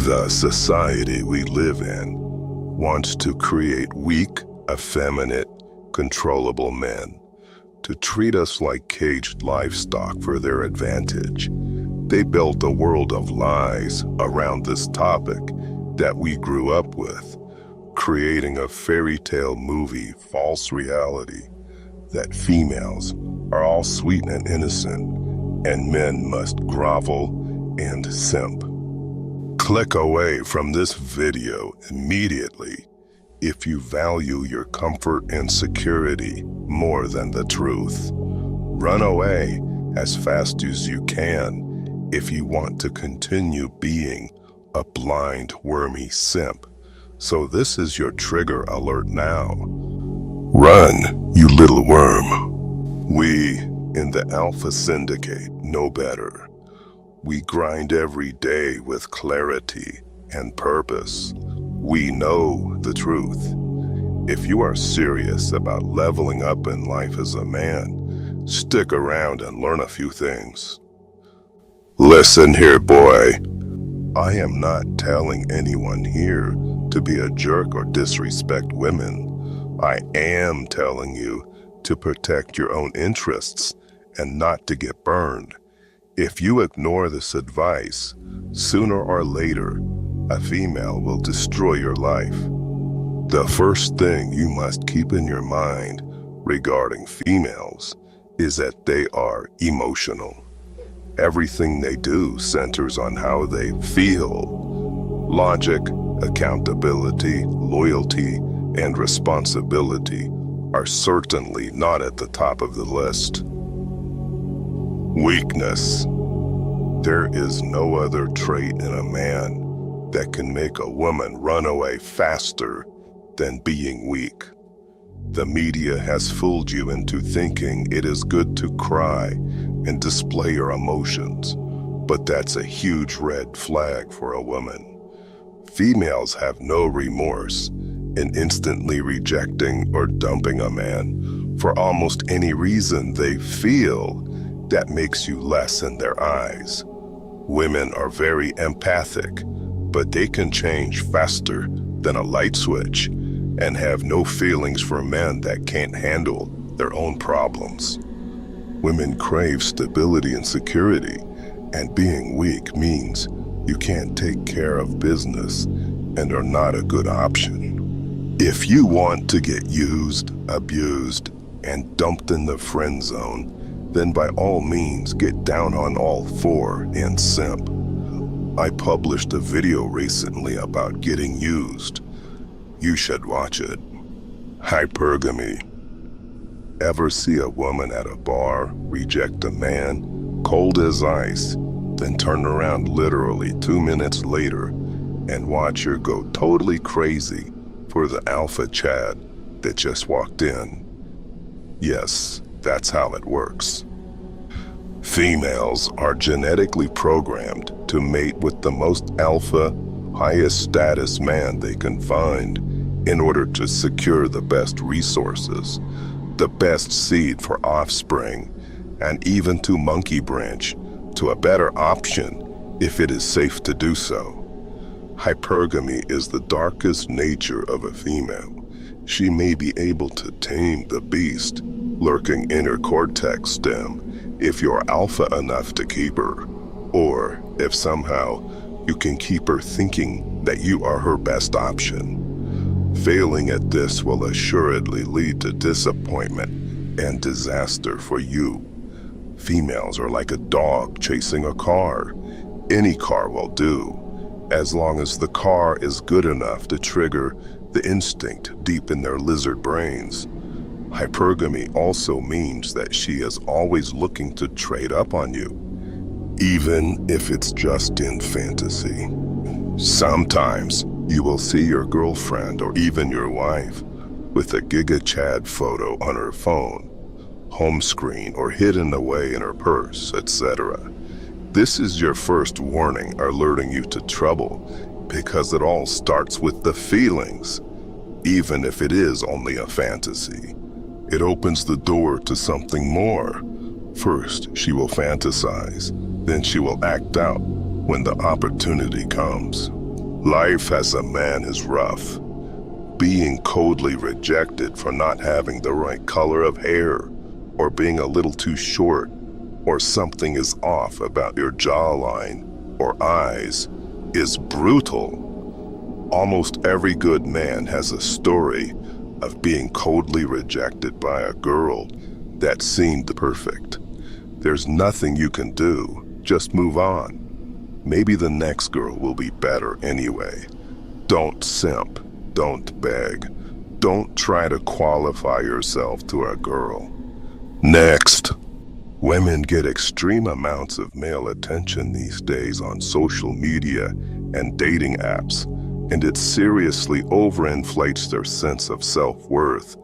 The society we live in wants to create weak, effeminate, controllable men to treat us like caged livestock for their advantage. They built a world of lies around this topic that we grew up with, creating a fairy tale movie false reality that females are all sweet and innocent and men must grovel and simp. Click away from this video immediately if you value your comfort and security more than the truth. Run away as fast as you can if you want to continue being a blind, wormy simp. So this is your trigger alert now. Run, you little worm. We in the Alpha Syndicate know better. We grind every day with clarity and purpose. We know the truth. If you are serious about leveling up in life as a man, stick around and learn a few things. Listen here, boy. I am not telling anyone here to be a jerk or disrespect women. I am telling you to protect your own interests and not to get burned. If you ignore this advice, sooner or later, a female will destroy your life. The first thing you must keep in your mind regarding females is that they are emotional. Everything they do centers on how they feel. Logic, accountability, loyalty, and responsibility are certainly not at the top of the list. Weakness. There is no other trait in a man that can make a woman run away faster than being weak. The media has fooled you into thinking it is good to cry and display your emotions, but that's a huge red flag for a woman. Females have no remorse in instantly rejecting or dumping a man for almost any reason they feel that makes you less in their eyes. Women are very empathic, but they can change faster than a light switch and have no feelings for men that can't handle their own problems. Women crave stability and security, and being weak means you can't take care of business and are not a good option. If you want to get used, abused, and dumped in the friend zone, then by all means get down on all four and simp. I published a video recently about getting used. You should watch it. Hypergamy. Ever see a woman at a bar reject a man cold as ice, then turn around literally 2 minutes later and watch her go totally crazy for the alpha Chad that just walked in? Yes, that's how it works. Females are genetically programmed to mate with the most alpha, highest status man they can find in order to secure the best resources, the best seed for offspring, and even to monkey branch to a better option if it is safe to do so. Hypergamy is the darkest nature of a female. She may be able to tame the beast lurking in her cortex stem if you're alpha enough to keep her, or if somehow you can keep her thinking that you are her best option. Failing at this will assuredly lead to disappointment and disaster for you. Females are like a dog chasing a car. Any car will do, as long as the car is good enough to trigger the instinct deep in their lizard brains. Hypergamy also means that she is always looking to trade up on you, even if it's just in fantasy. Sometimes you will see your girlfriend or even your wife with a Giga Chad photo on her phone, home screen, or hidden away in her purse, etc. This is your first warning alerting you to trouble, because it all starts with the feelings, even if it is only a fantasy. It opens the door to something more. First, she will fantasize, then she will act out when the opportunity comes. Life as a man is rough. Being coldly rejected for not having the right color of hair, or being a little too short, or something is off about your jawline or eyes is brutal. Almost every good man has a story of being coldly rejected by a girl that seemed perfect. There's nothing you can do, just move on. Maybe the next girl will be better anyway. Don't simp, don't beg, don't try to qualify yourself to a girl. Next, women get extreme amounts of male attention these days on social media and dating apps, and it seriously overinflates their sense of self-worth,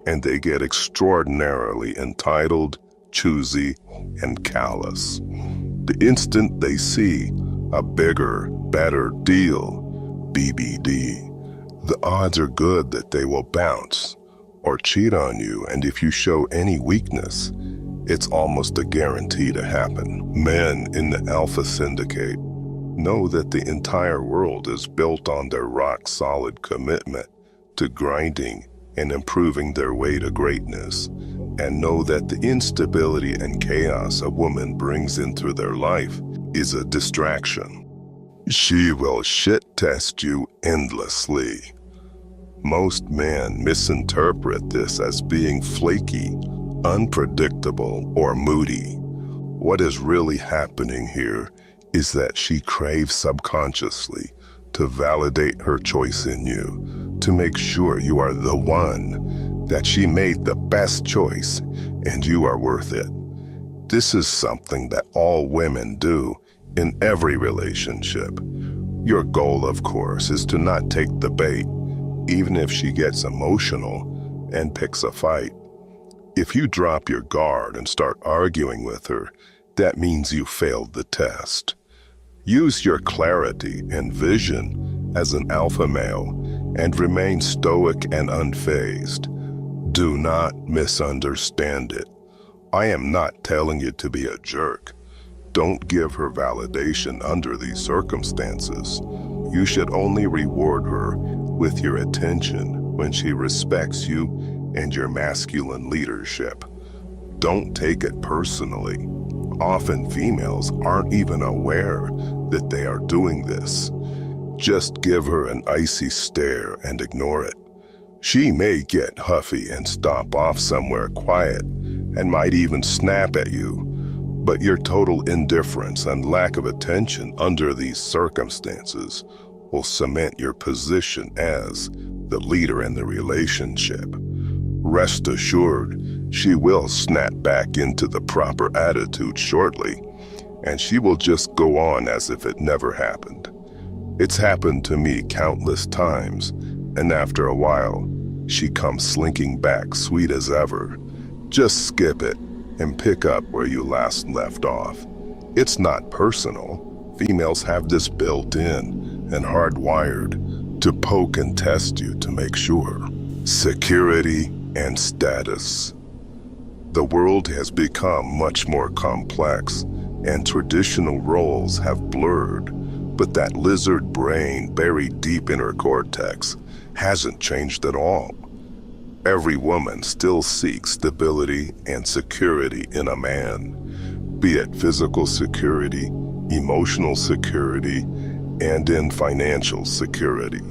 and they get extraordinarily entitled, choosy, and callous. The instant they see a bigger, better deal, BBD, the odds are good that they will bounce or cheat on you, and if you show any weakness, it's almost a guarantee to happen. Men in the Alpha Syndicate know that the entire world is built on their rock-solid commitment to grinding and improving their way to greatness, and know that the instability and chaos a woman brings into their life is a distraction. She will shit-test you endlessly. Most men misinterpret this as being flaky, unpredictable, or moody. What is really happening here is that she craves subconsciously to validate her choice in you, to make sure you are the one, that she made the best choice and you are worth it. This is something that all women do in every relationship. Your goal, of course, is to not take the bait, even if she gets emotional and picks a fight. If you drop your guard and start arguing with her, that means you failed the test. Use your clarity and vision as an alpha male and remain stoic and unfazed. Do not misunderstand it. I am not telling you to be a jerk. Don't give her validation under these circumstances. You should only reward her with your attention when she respects you and your masculine leadership. Don't take it personally. Often females aren't even aware that they are doing this. Just give her an icy stare and ignore it. She may get huffy and stop off somewhere quiet and might even snap at you, but your total indifference and lack of attention under these circumstances will cement your position as the leader in the relationship. Rest assured, she will snap back into the proper attitude shortly, and she will just go on as if it never happened. It's happened to me countless times, and after a while, she comes slinking back sweet as ever. Just skip it and pick up where you last left off. It's not personal. Females have this built in and hardwired to poke and test you to make sure. Security and status. The world has become much more complex and traditional roles have blurred, but that lizard brain buried deep in her cortex hasn't changed at all. Every woman still seeks stability and security in a man, be it physical security, emotional security, and in financial security.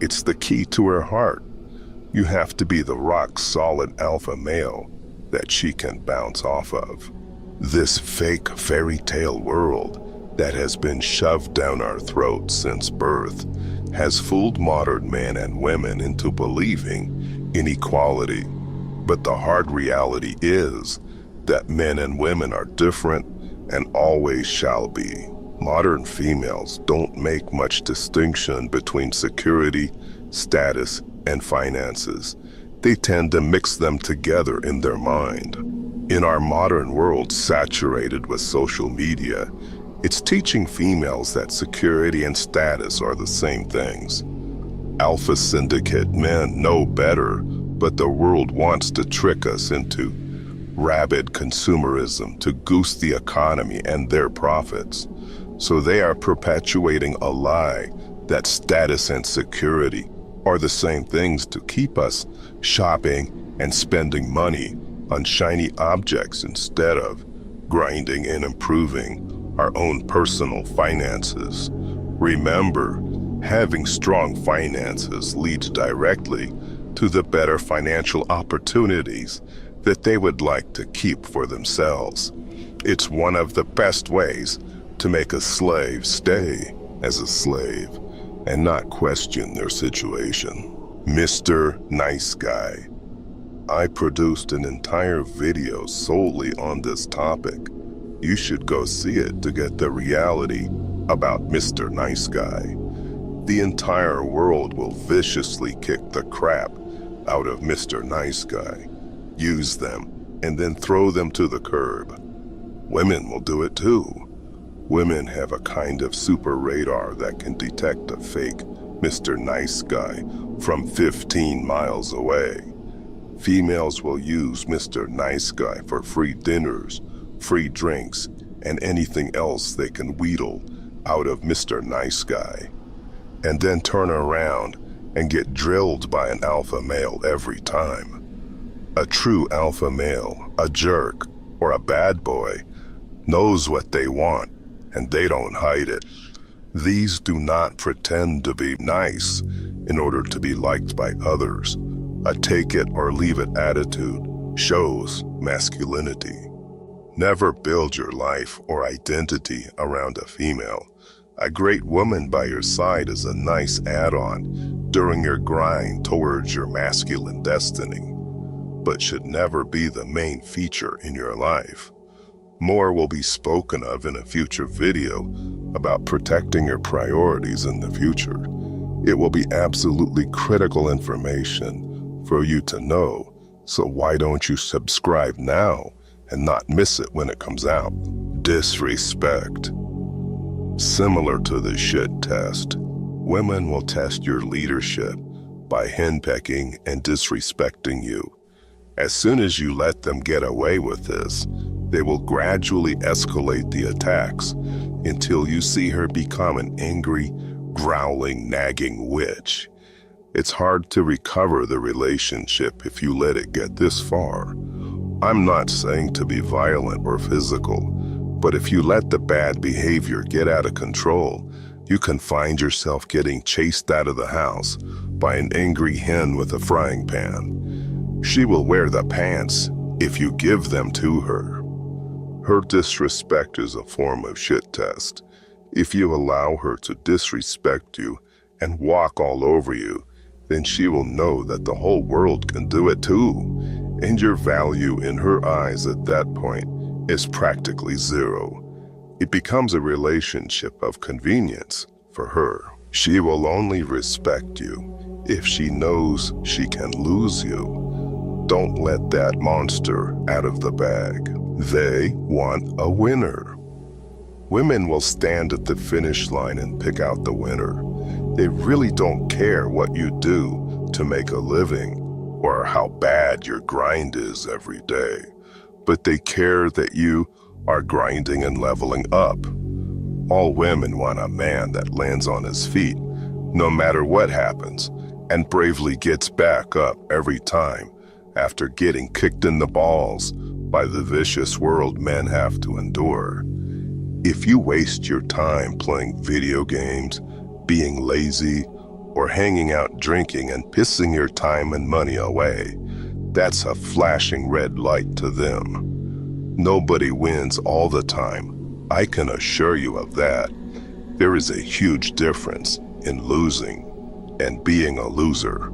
It's the key to her heart. You have to be the rock-solid alpha male that she can bounce off of. This fake fairy tale world that has been shoved down our throats since birth has fooled modern men and women into believing in equality. But the hard reality is that men and women are different and always shall be. Modern females don't make much distinction between security, status, and finances. They tend to mix them together in their mind. In our modern world saturated with social media, it's teaching females that security and status are the same things. Alpha Syndicate men know better, but the world wants to trick us into rabid consumerism to goose the economy and their profits. So they are perpetuating a lie that status and security are the same things to keep us shopping and spending money on shiny objects instead of grinding and improving our own personal finances. Remember, having strong finances leads directly to the better financial opportunities that they would like to keep for themselves. It's one of the best ways to make a slave stay as a slave and not question their situation. Mr. Nice Guy. I produced an entire video solely on this topic. You should go see it to get the reality about Mr. Nice Guy. The entire world will viciously kick the crap out of Mr. Nice Guy, use them, and then throw them to the curb. Women will do it too. Women have a kind of super radar that can detect a fake Mr. Nice Guy from 15 miles away. Females will use Mr. Nice Guy for free dinners, free drinks, and anything else they can wheedle out of Mr. Nice Guy, and then turn around and get drilled by an alpha male every time. A true alpha male, a jerk, or a bad boy knows what they want, and they don't hide it. These do not pretend to be nice in order to be liked by others. A take it or leave it attitude shows masculinity. Never build your life or identity around a female. A great woman by your side is a nice add-on during your grind towards your masculine destiny, but should never be the main feature in your life. More will be spoken of in a future video about protecting your priorities in the future. It will be absolutely critical information for you to know, so why don't you subscribe now and not miss it when it comes out? Disrespect. Similar to the shit test, women will test your leadership by henpecking and disrespecting you. As soon as you let them get away with this, they will gradually escalate the attacks until you see her become an angry, growling, nagging witch. It's hard to recover the relationship if you let it get this far. I'm not saying to be violent or physical, but if you let the bad behavior get out of control, you can find yourself getting chased out of the house by an angry hen with a frying pan. She will wear the pants if you give them to her. Her disrespect is a form of shit test. If you allow her to disrespect you and walk all over you, then she will know that the whole world can do it too, and your value in her eyes at that point is practically zero. It becomes a relationship of convenience for her. She will only respect you if she knows she can lose you. Don't let that monster out of the bag. They want a winner. Women will stand at the finish line and pick out the winner. They really don't care what you do to make a living or how bad your grind is every day, but they care that you are grinding and leveling up. All women want a man that lands on his feet, no matter what happens, and bravely gets back up every time after getting kicked in the balls by the vicious world men have to endure. If you waste your time playing video games, being lazy, or hanging out drinking and pissing your time and money away, that's a flashing red light to them. Nobody wins all the time, I can assure you of that. There is a huge difference in losing and being a loser.